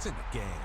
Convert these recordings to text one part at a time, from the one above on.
points in the game.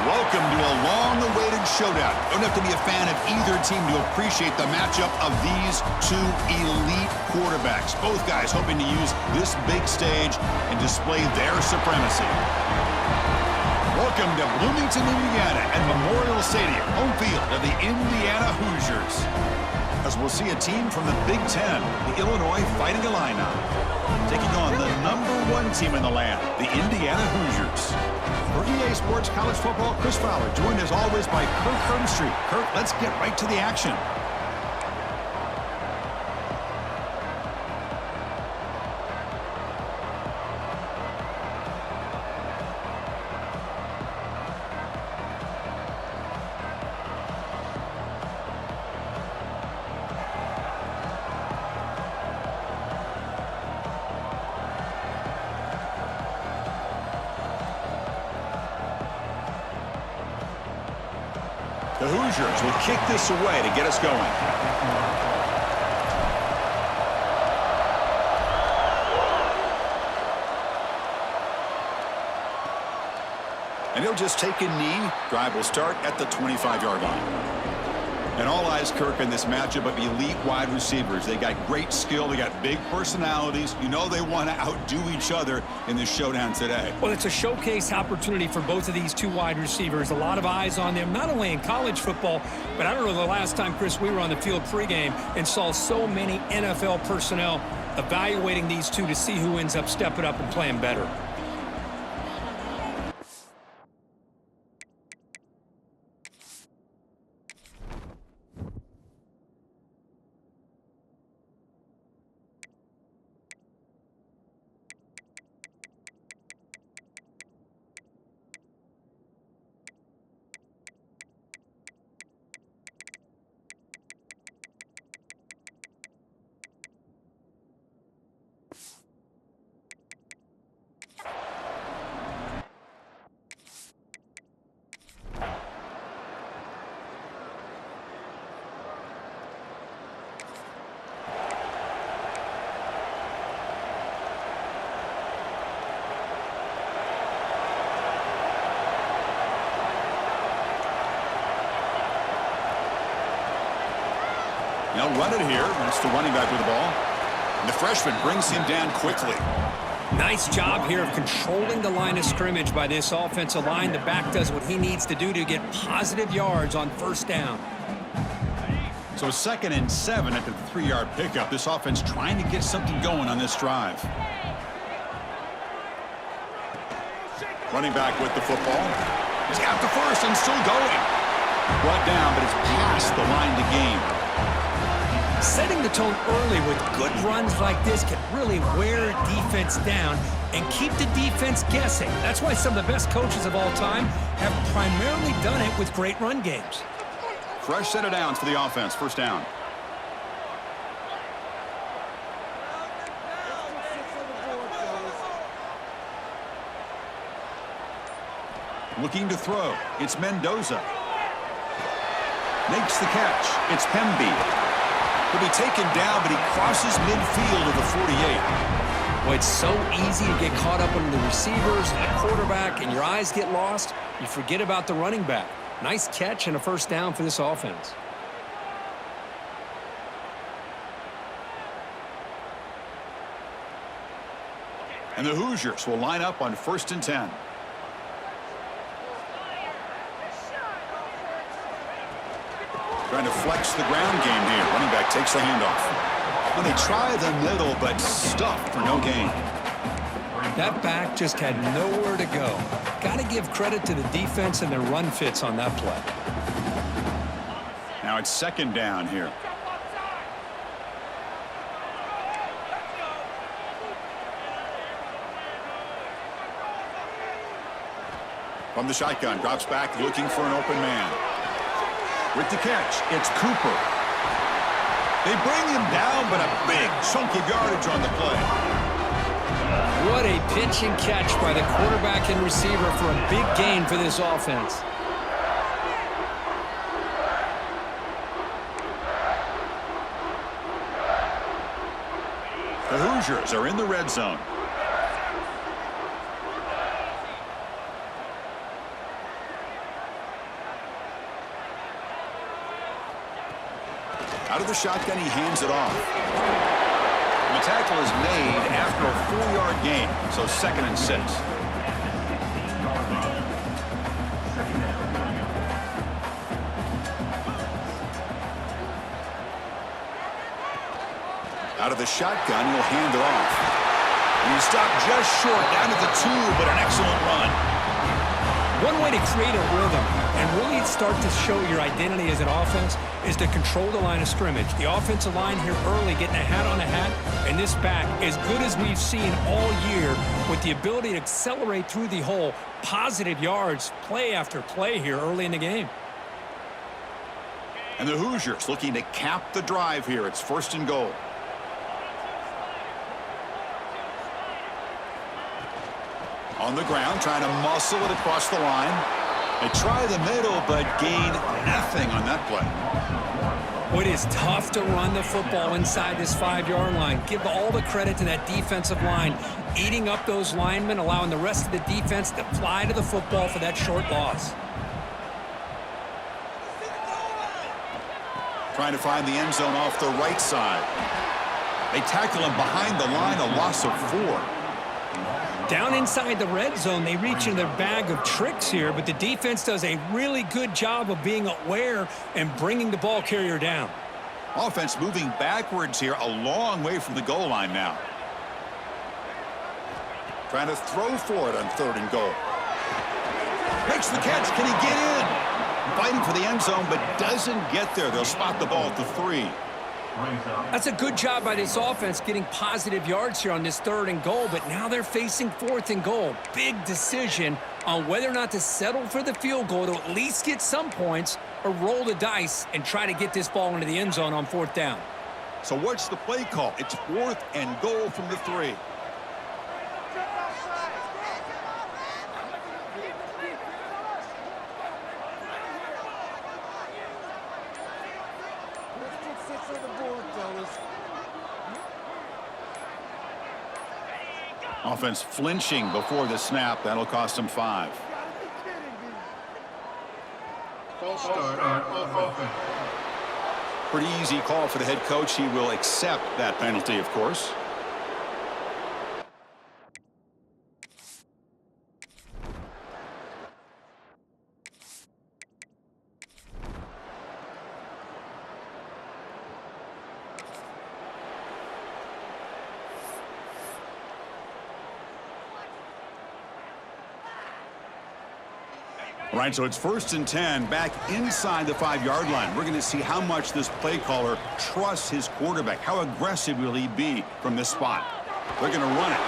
Welcome to a long-awaited showdown. Don't have to be a fan of either team to appreciate the matchup of these two elite quarterbacks. Both guys hoping to use this big stage and display their supremacy. Welcome to Bloomington, Indiana and Memorial Stadium, home field of the Indiana Hoosiers. As we'll see a team from the Big Ten, the Illinois Fighting Illini, taking on the #1 team in the land, the Indiana Hoosiers. For EA Sports College Football, Chris Fowler, joined as always by Kirk Herbstreit. Kirk, let's get right to the action. The Hoosiers will kick this away to get us going. And he'll just take a knee. Drive will start at the 25-yard line. And all eyes, Kirk, in this matchup of elite wide receivers. They got great skill. They got big personalities. You know they want to outdo each other in this showdown today. Well, it's a showcase opportunity for both of these two wide receivers. A lot of eyes on them, not only in college football, but I don't know the last time, Chris, we were on the field pregame and saw so many NFL personnel evaluating these two to see who ends up stepping up and playing better. They'll run it here. That's the running back with the ball. And the freshman brings him down quickly. Nice job here of controlling the line of scrimmage by this offensive line. The back does what he needs to do to get positive yards on first down. So 2nd and 7 at the 3-yard pickup. This offense trying to get something going on this drive. Running back with the football. He's got the first and still going. Brought down, but it's past the line to gain. Setting the tone early with good runs like this can really wear defense down and keep the defense guessing. That's why some of the best coaches of all time have primarily done it with great run games. Fresh set of downs for the offense. First down. Looking to throw. It's Mendoza. Makes the catch. It's Pemby. He'll be taken down, but he crosses midfield of the 48. Well, it's so easy to get caught up on the receivers and the quarterback, and your eyes get lost. You forget about the running back. Nice catch and a first down for this offense. And the Hoosiers will line up on 1st and 10. Trying to flex the ground game here. Running back takes the handoff. Well, they try the middle, but stuffed for no gain. That back just had nowhere to go. Got to give credit to the defense and their run fits on that play. Now it's 2nd down here. From the shotgun, drops back looking for an open man. With the catch, it's Cooper. They bring him down, but a big chunk of yardage on the play. What a pitch and catch by the quarterback and receiver for a big gain for this offense. The Hoosiers are in the red zone. Out of the shotgun, he hands it off. And the tackle is made after a 4-yard gain, so 2nd and 6. Out of the shotgun, he'll hand it off. And he stopped just short, down to the 2, but an excellent run. One way to create a rhythm and really start to show your identity as an offense is to control the line of scrimmage. The offensive line here early getting a hat on a hat, and this back, as good as we've seen all year, with the ability to accelerate through the hole, positive yards, play after play here early in the game. And the Hoosiers looking to cap the drive here. It's 1st and goal. On the ground, trying to muscle it across the line. They try the middle, but gain nothing on that play. It is tough to run the football inside this 5-yard line. Give all the credit to that defensive line, eating up those linemen, allowing the rest of the defense to fly to the football for that short loss. trying to find the end zone off the right side. They tackle him behind the line, a loss of 4. Down inside the red zone, they reach in their bag of tricks here, but the defense does a really good job of being aware and bringing the ball carrier down. Offense moving backwards here, a long way from the goal line now. Trying to throw for it on 3rd and goal. Makes the catch. Can he get in? Fighting for the end zone, but doesn't get there. They'll spot the ball at the 3. That's a good job by this offense getting positive yards here on this 3rd and goal, but now they're facing 4th and goal. Big decision on whether or not to settle for the field goal to at least get some points or roll the dice and try to get this ball into the end zone on 4th down. So what's the play call? It's 4th and goal from the 3. Offense flinching before the snap. That'll cost him 5. Pretty easy call for the head coach. He will accept that penalty, of course. All right, so it's 1st and 10, back inside the 5-yard line. We're going to see how much this play caller trusts his quarterback. How aggressive will he be from this spot? They're going to run it.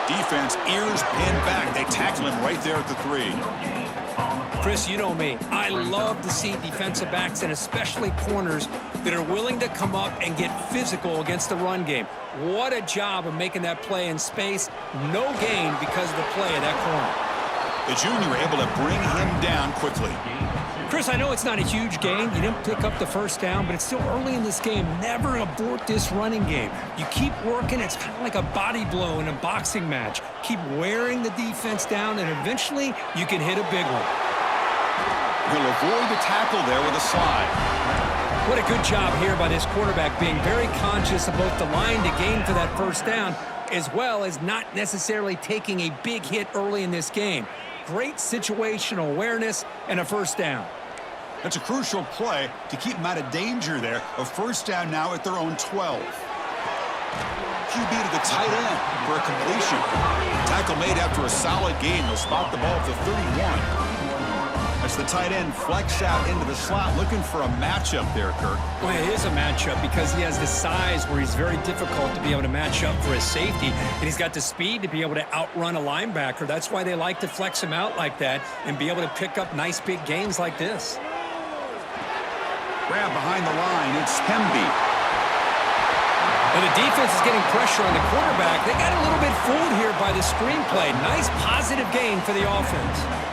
Defense, ears pinned back. They tackle him right there at the 3. Chris, you know me. I love to see defensive backs and especially corners that are willing to come up and get physical against the run game. What a job of making that play in space. No gain because of the play of that corner. The junior able to bring him down quickly. Chris, I know it's not a huge gain. You didn't pick up the 1st down, but it's still early in this game. Never abort this running game. You keep working. It's kind of like a body blow in a boxing match. Keep wearing the defense down, and eventually you can hit a big one. He'll avoid the tackle there with a slide. What a good job here by this quarterback, being very conscious of both the line to gain for that 1st down, as well as not necessarily taking a big hit early in this game. Great situational awareness and a 1st down. That's a crucial play to keep them out of danger there. A 1st down now at their own 12. QB to the tight end for a completion. Tackle made after a solid gain. They'll spot the ball at the 31. As the tight end flex out into the slot, looking for a matchup there, Kirk. Well, it is a matchup because he has the size where he's very difficult to be able to match up for his safety, and he's got the speed to be able to outrun a linebacker. That's why they like to flex him out like that and be able to pick up nice big gains like this. Grab behind the line. It's Hemby. And the defense is getting pressure on the quarterback. They got a little bit fooled here by the screenplay. Nice positive gain for the offense.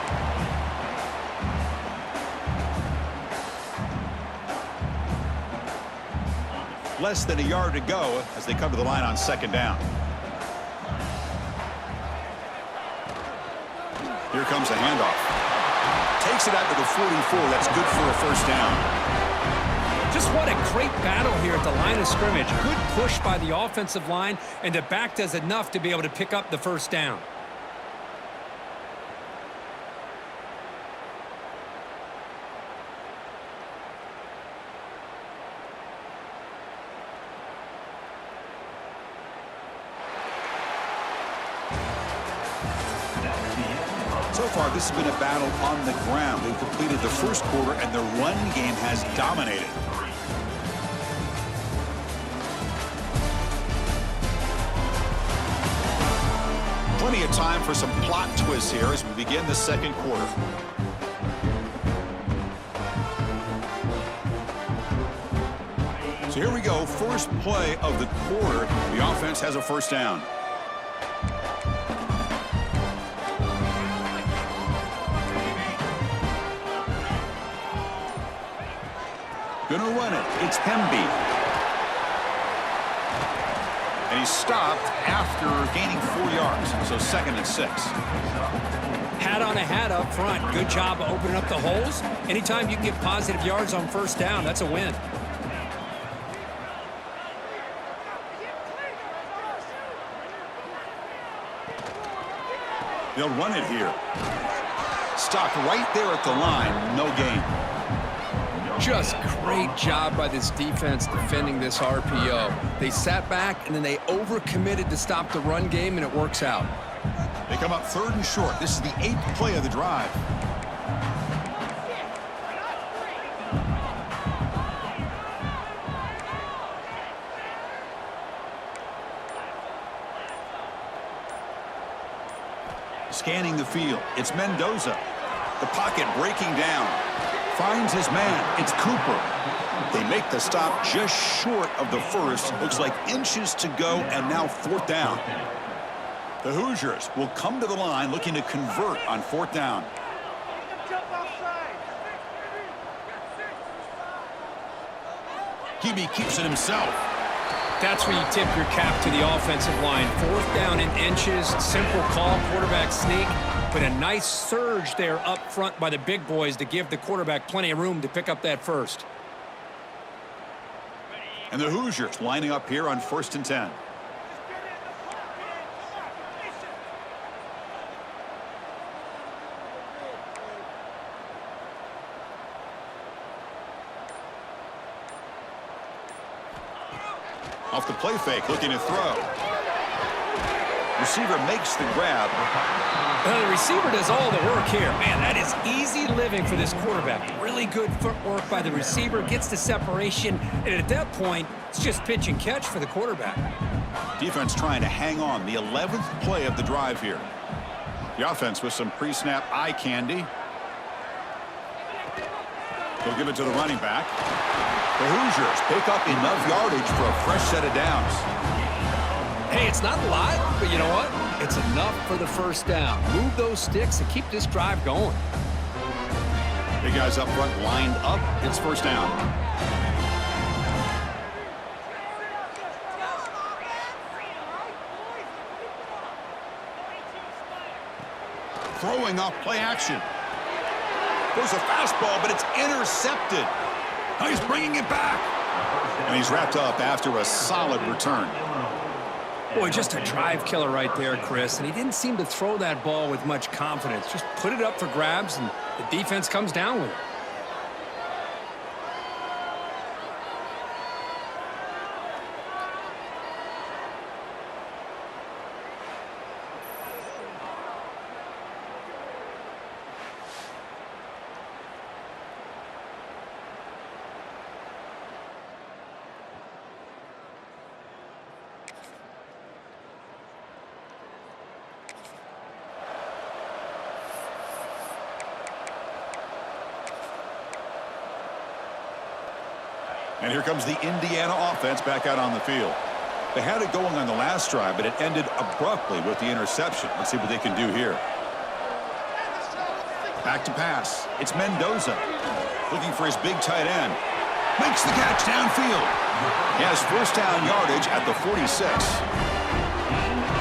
Less than a yard to go as they come to the line on 2nd down. Here comes the handoff. Takes it out to the 44. That's good for a 1st down. Just what a great battle here at the line of scrimmage. Good push by the offensive line, and the back does enough to be able to pick up the 1st down. So far, this has been a battle on the ground. They've completed the 1st quarter, and the run game has dominated. Plenty of time for some plot twists here as we begin the 2nd quarter. So here we go, first play of the quarter. The offense has a 1st down. Gonna run it. It's Hemby. And he's stopped after gaining 4 yards. So 2nd and 6. Hat on a hat up front. Good job of opening up the holes. Anytime you can get positive yards on 1st down, that's a win. They'll run it here. Stopped right there at the line. No gain. Just great job by this defense defending this RPO. They sat back, and then they overcommitted to stop the run game, and it works out. They come up 3rd and short. This is the 8th play of the drive. Scanning the field. It's Mendoza. The pocket breaking down. Finds his man. It's Cooper. They make the stop just short of the first. Looks like inches to go, and now 4th down. The Hoosiers will come to the line looking to convert on 4th down. Hebe keeps it himself. That's where you tip your cap to the offensive line. 4th down in inches, simple call, quarterback sneak, but a nice surge there up front by the big boys to give the quarterback plenty of room to pick up that first. And the Hoosiers lining up here on 1st and 10. Off the play fake, looking to throw. Receiver makes the grab. Well, the receiver does all the work here. Man, that is easy living for this quarterback. Really good footwork by the receiver, gets the separation, and at that point, it's just pitch and catch for the quarterback. Defense trying to hang on. The 11th play of the drive here. The offense with some pre-snap eye candy. They'll give it to the running back. The Hoosiers pick up enough yardage for a fresh set of downs. Hey, it's not a lot, but you know what? It's enough for the first down. Move those sticks and keep this drive going. Big guys up front lined up. It's 1st down. Throwing off play action. There's a fastball, but it's intercepted. Oh, he's bringing it back. And he's wrapped up after a solid return. Boy, just a drive killer right there, Chris. And he didn't seem to throw that ball with much confidence. Just put it up for grabs, and the defense comes down with it. And here comes the Indiana offense back out on the field. They had it going on the last drive, but it ended abruptly with the interception. Let's see what they can do here. Back to pass. It's Mendoza looking for his big tight end. Makes the catch downfield. He has 1st down yardage at the 46.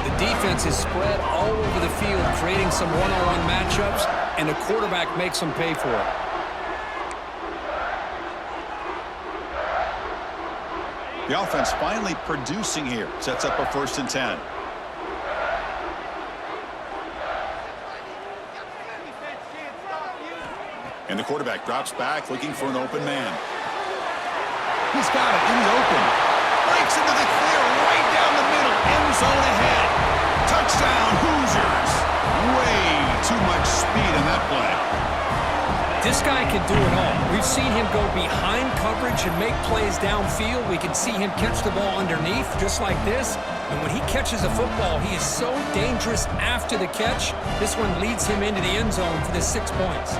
The defense is spread all over the field, creating some one-on-one matchups, and the quarterback makes them pay for it. The offense finally producing here. Sets up a 1st and 10. And the quarterback drops back looking for an open man. He's got it in the open. Breaks into the clear right down the middle. End zone ahead. Touchdown Hoosiers. Way too much speed in that play. This guy can do it all. We've seen him go behind coverage and make plays downfield. We can see him catch the ball underneath just like this. And when he catches a football, he is so dangerous after the catch. This one leads him into the end zone for the 6 points.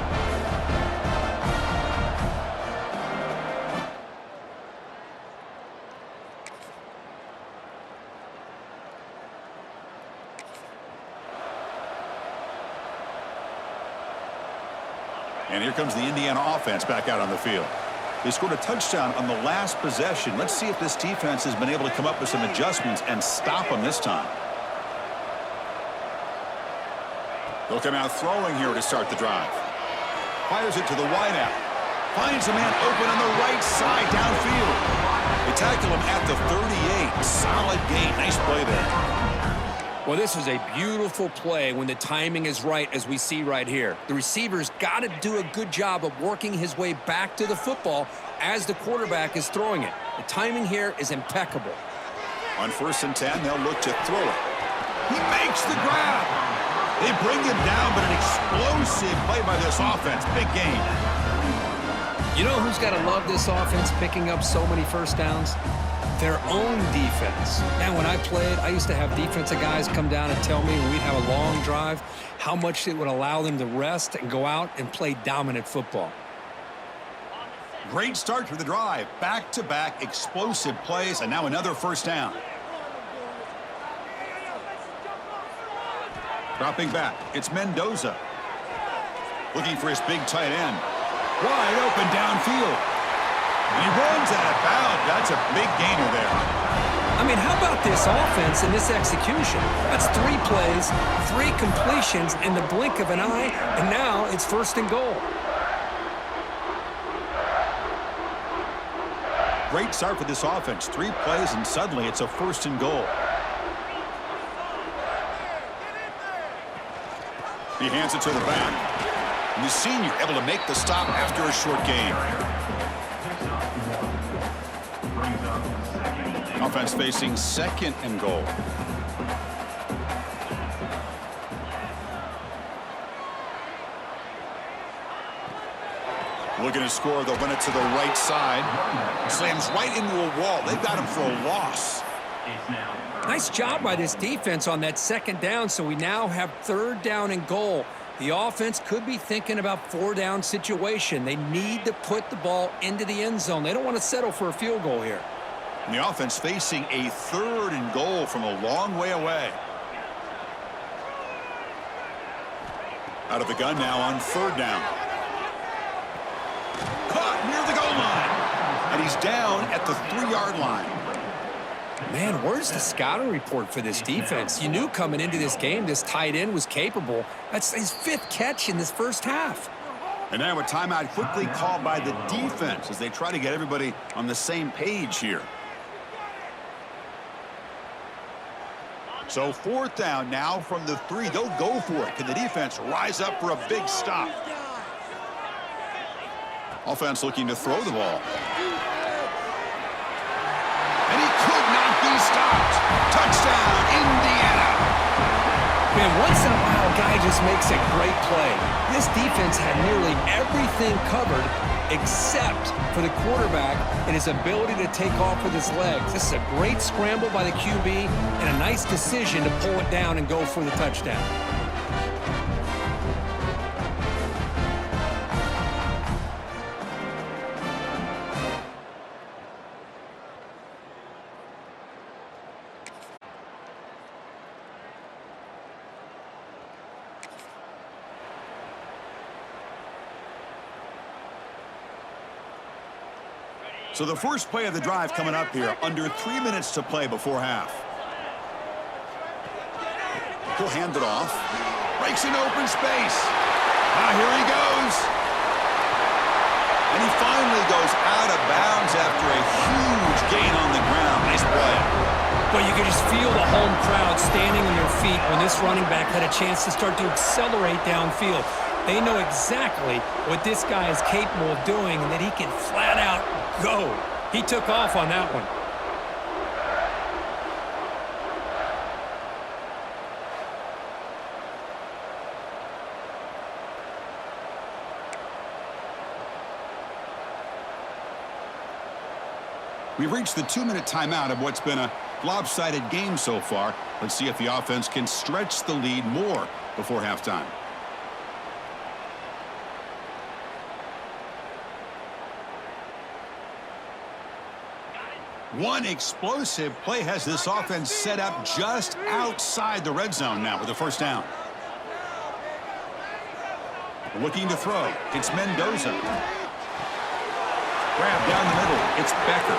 And here comes the Indiana offense back out on the field. They scored a touchdown on the last possession. Let's see if this defense has been able to come up with some adjustments and stop them this time. They'll come out throwing here to start the drive. Fires it to the wideout. Finds a man open on the right side downfield. They tackle him at the 38. Solid gain. Nice play there. Well, this is a beautiful play when the timing is right, as we see right here. The receiver's got to do a good job of working his way back to the football as the quarterback is throwing it. The timing here is impeccable. On 1st and 10, they'll look to throw it. He makes the grab. They bring him down, but an explosive play by this offense. Big game. You know who's got to love this offense picking up so many first downs? Their own defense. And when I played, I used to have defensive guys come down and tell me when we'd have a long drive how much it would allow them to rest and go out and play dominant football. Great start to the drive. Back-to-back explosive plays, and now another first down. Dropping back, it's Mendoza. Looking for his big tight end. Wide open downfield. And he runs out of bounds. That's a big gainer there. I mean, how about this offense and this execution? That's 3 plays, 3 completions in the blink of an eye, and now it's 1st and goal. Great start for this offense. 3 plays, and suddenly it's a 1st and goal. He hands it to the back. And the senior able to make the stop after a short gain. Offense facing 2nd and goal. Looking to score, they'll run it to the right side. Slams right into a wall. They've got him for a loss. Nice job by this defense on that 2nd down, so we now have 3rd down and goal. The offense could be thinking about 4-down situation. They need to put the ball into the end zone. They don't want to settle for a field goal here. And the offense facing a 3rd and goal from a long way away. Out of the gun now on 3rd down. Caught near the goal line. And he's down at the 3-yard line. Man, where's the scouting report for this defense? You knew coming into this game this tight end was capable. That's his 5th catch in this first half. And now a timeout quickly called by the defense as they try to get everybody on the same page here. So 4th down now from the 3. They'll go for it. Can the defense rise up for a big stop? Offense looking to throw the ball. And he could not be stopped. Touchdown, Indiana. Man, once in a while, a guy just makes a great play. This defense had nearly everything covered except for the quarterback and his ability to take off with his legs. This is a great scramble by the QB and a nice decision to pull it down and go for the touchdown. So the first play of the drive coming up here, under 3 minutes to play before half. He'll hand it off. Breaks an open space. Here he goes. And he finally goes out of bounds after a huge gain on the ground. Nice play. But you could just feel the home crowd standing on their feet when this running back had a chance to start to accelerate downfield. They know exactly what this guy is capable of doing and that he can flat out go. He took off on that one. We've reached the 2-minute timeout of what's been a lopsided game so far. Let's see if the offense can stretch the lead more before halftime. One explosive play has this offense set up just outside the red zone now with a first down. Looking to throw. It's Mendoza. Grab down the middle. It's Becker.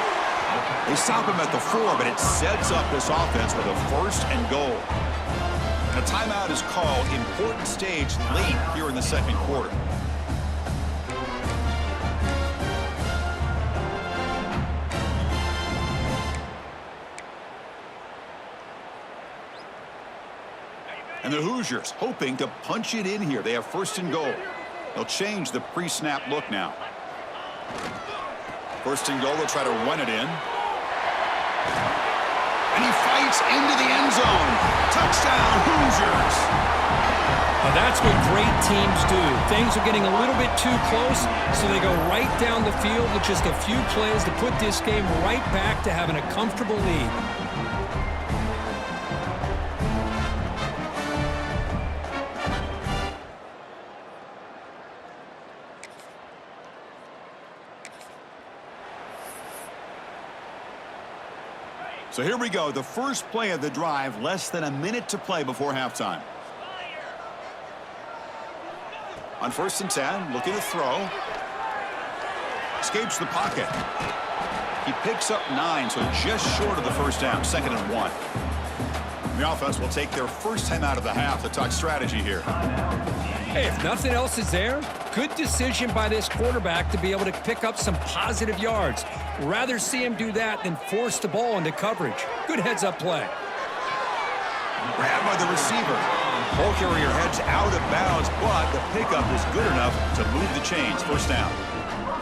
They stop him at the 4, but it sets up this offense with a 1st and goal. A timeout is called. Important stage late here in the 2nd quarter. And the Hoosiers hoping to punch it in here. They have first and goal. They'll change the pre-snap look now. First and goal, they'll try to run it in. And he fights into the end zone. Touchdown, Hoosiers. Now that's what great teams do. Things are getting a little bit too close, so they go right down the field with just a few plays to put this game right back to having a comfortable lead. So here we go, the first play of the drive, less than a minute to play before halftime. On first and 10, looking to throw. Escapes the pocket. He picks up 9, so just short of the first down, 2nd and 1. The offense will take their first time out of the half to talk strategy here. Hey, if nothing else is there, good decision by this quarterback to be able to pick up some positive yards. Rather see him do that than force the ball into coverage. Good heads-up play. Grabbed by the receiver. Ball carrier heads out of bounds, but the pickup is good enough to move the chains. First down.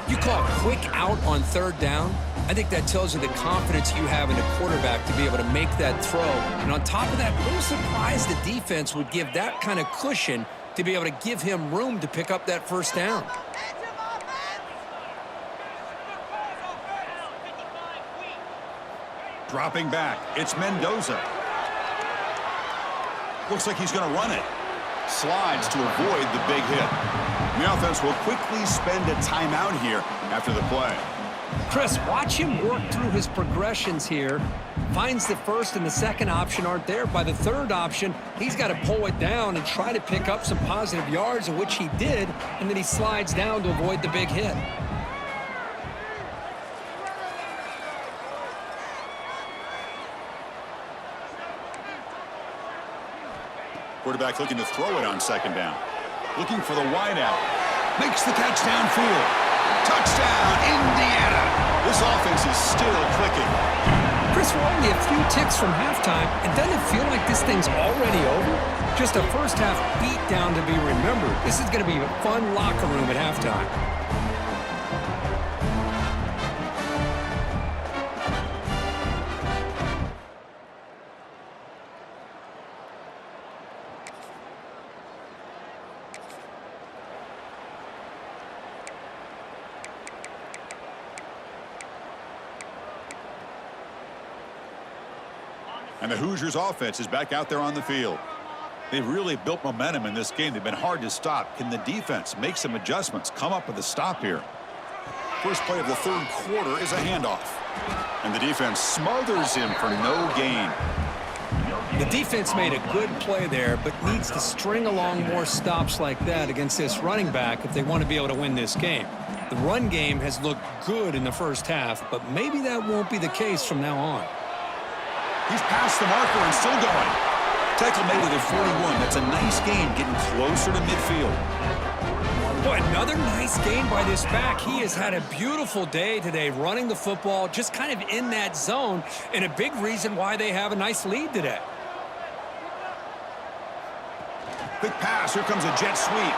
You call quick out on 3rd down? I think that tells you the confidence you have in a quarterback to be able to make that throw. And on top of that, I'm surprised the defense would give that kind of cushion to be able to give him room to pick up that first down. Dropping back, it's Mendoza. Looks like he's going to run it. Slides to avoid the big hit. The offense will quickly spend a timeout here after the play. Chris, watch him work through his progressions here. Finds the first and the second option aren't there. By the third option, he's got to pull it down and try to pick up some positive yards, which he did, and then he slides down to avoid the big hit. Quarterback looking to throw it on 2nd down. Looking for the wide out. Makes the catch downfield. Touchdown, Indiana. This offense is still clicking. Chris, we're only a few ticks from halftime, and doesn't it feel like this thing's already over? Just a first-half beatdown to be remembered. This is going to be a fun locker room at halftime. And the Hoosiers offense is back out there on the field. They've really built momentum in this game. They've been hard to stop. Can the defense make some adjustments, come up with a stop here? First play of the 3rd quarter is a handoff. And the defense smothers him for no gain. The defense made a good play there, but needs to string along more stops like that against this running back if they want to be able to win this game. The run game has looked good in the first half, but maybe that won't be the case from now on. He's past the marker and still going. Tackle made it at 41. That's a nice gain, getting closer to midfield. Boy, another nice gain by this back. He has had a beautiful day today running the football, just kind of in that zone, and a big reason why they have a nice lead today. Quick pass. Here comes a jet sweep.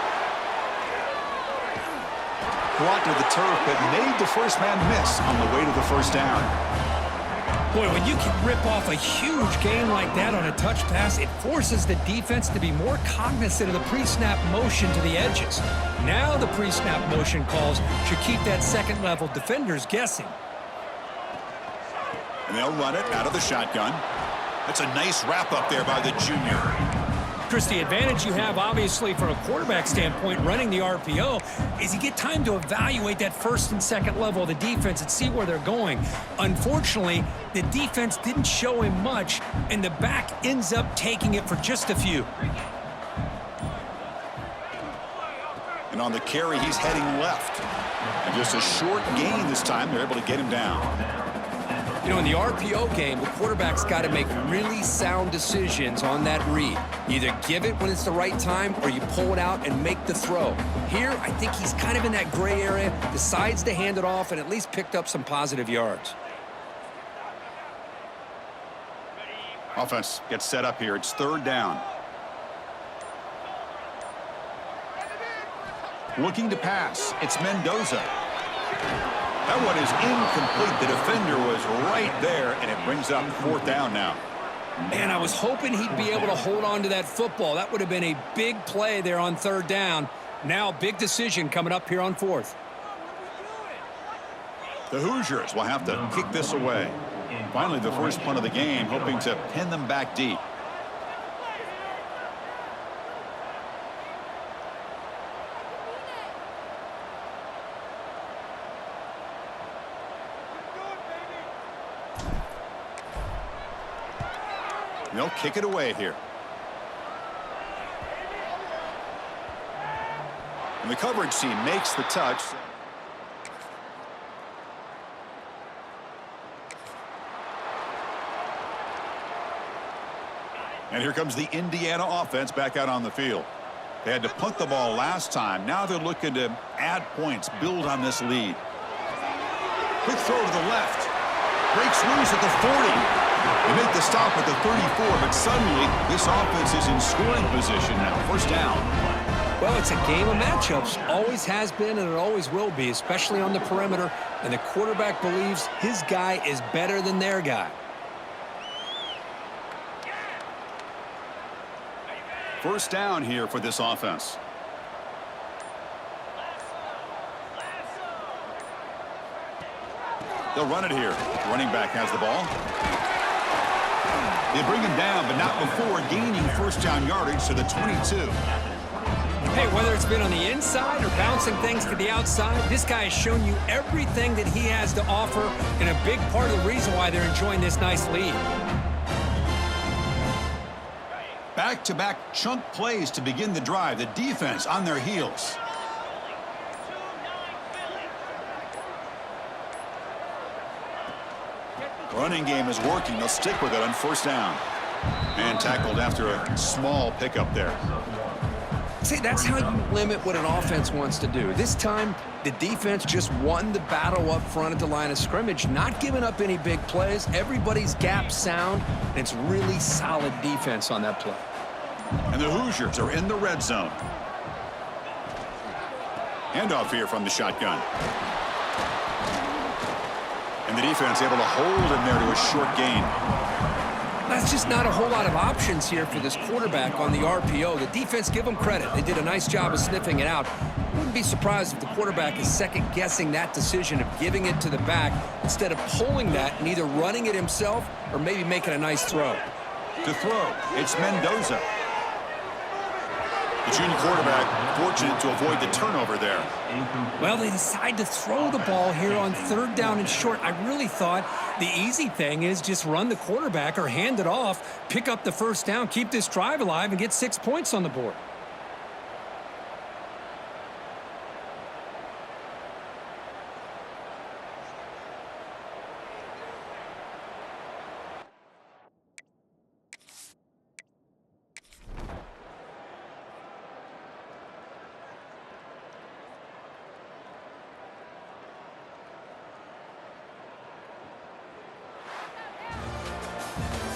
Brought to the turf, but made the first man miss on the way to the first down. Boy, when you can rip off a huge gain like that on a touch pass, it forces the defense to be more cognizant of the pre-snap motion to the edges. Now the pre-snap motion calls should keep that second-level defenders guessing. And they'll run it out of the shotgun. That's a nice wrap-up there by the junior. Chris, the advantage you have, obviously, from a quarterback standpoint, running the RPO, is you get time to evaluate that first and second level of the defense and see where they're going. Unfortunately, the defense didn't show him much, and the back ends up taking it for just a few. And on the carry, he's heading left. And just a short gain this time. They're able to get him down. You know, in the RPO game, the quarterback's got to make really sound decisions on that read. Either give it when it's the right time or you pull it out and make the throw. Here, I think he's kind of in that gray area, decides to hand it off and at least picked up some positive yards. Offense gets set up here. It's 3rd down. Looking to pass. It's Mendoza. That one is incomplete. The defender was right there, and it brings up 4th down now. Man, I was hoping he'd be able to hold on to that football. That would have been a big play there on 3rd down. Now, big decision coming up here on 4th. The Hoosiers will have to kick this away. Finally, the first punt of the game, hoping to pin them back deep. They'll kick it away here. And the coverage team makes the touch. And here comes the Indiana offense back out on the field. They had to punt the ball last time. Now they're looking to add points, build on this lead. Quick throw to the left. Breaks loose at the 40. They make the stop at the 34, but suddenly this offense is in scoring position now. 1st down. Well, it's a game of matchups. Always has been, and it always will be, especially on the perimeter. And the quarterback believes his guy is better than their guy. 1st down here for this offense. They'll run it here. Running back has the ball. They bring him down, but not before gaining 1st down yardage to the 22. Hey, whether it's been on the inside or bouncing things to the outside, this guy has shown you everything that he has to offer, and a big part of the reason why they're enjoying this nice lead. Back-to-back chunk plays to begin the drive. The defense on their heels. Running game is working. They'll stick with it on 1st down. And tackled after a small pickup there. See, that's how you limit what an offense wants to do. This time, the defense just won the battle up front at the line of scrimmage, not giving up any big plays. Everybody's gap sound, and it's really solid defense on that play. And the Hoosiers are in the red zone. Handoff here from the shotgun. And the defense able to hold him there to a short gain. That's just not a whole lot of options here for this quarterback on the RPO. The defense, give them credit. They did a nice job of sniffing it out. Wouldn't be surprised if the quarterback is second-guessing that decision of giving it to the back instead of pulling that and either running it himself or maybe making a nice throw. To throw, it's Mendoza. The junior quarterback fortunate to avoid the turnover there. Well, they decide to throw the ball here on 3rd down and short. I really thought the easy thing is just run the quarterback or hand it off, pick up the 1st down, keep this drive alive, and get 6 points on the board.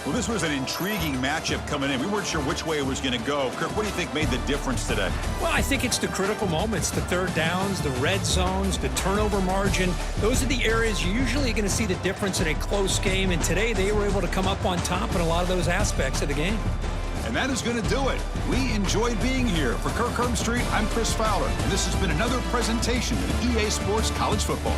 Well, this was an intriguing matchup coming in. We weren't sure which way it was going to go. Kirk, what do you think made the difference today? Well, I think it's the critical moments, the 3rd downs, the red zones, the turnover margin. Those are the areas you're usually going to see the difference in a close game, and today they were able to come up on top in a lot of those aspects of the game. And that is going to do it. We enjoyed being here. For Kirk Herbstreit, I'm Chris Fowler, and this has been another presentation of EA Sports College Football.